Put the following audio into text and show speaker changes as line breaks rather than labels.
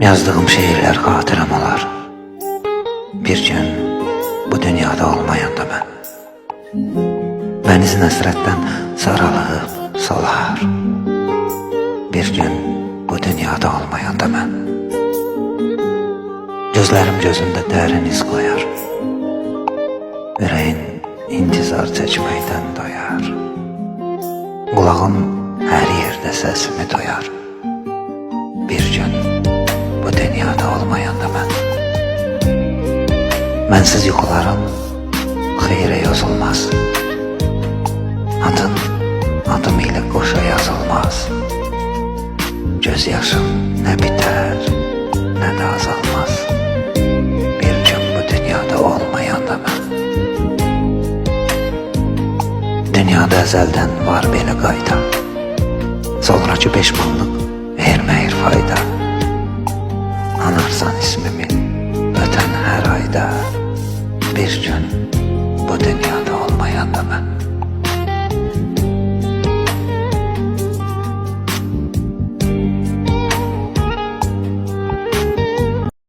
Yazdığım şiirler hatıram olar. Bir gün bu dünyada olmayanda ben. Bəniz nəsrətdən saralıb solar. Bir gün bu dünyada olmayanda mən. Gözlərim gözündə dərin iz qoyar. Ürəyin intizar çəkməkdən doyar. Qulağım hər yerdə səsimi duyar. Bir gün bu dünyada olmayanda mən. Mənsiz yuxularım xeyrə yazılmaz. Adın adım ilə qoşa yazılmaz. Göz yaşım nə bitər, nə də azalmaz. Bir gün bu dünyada olmayanda mən. Dünyada əzəldən var belə qayda. Sonraki peşmanlıq verməyir fayda. Anarsan ismimi ötən hər ayda. Bir gün bu dünyada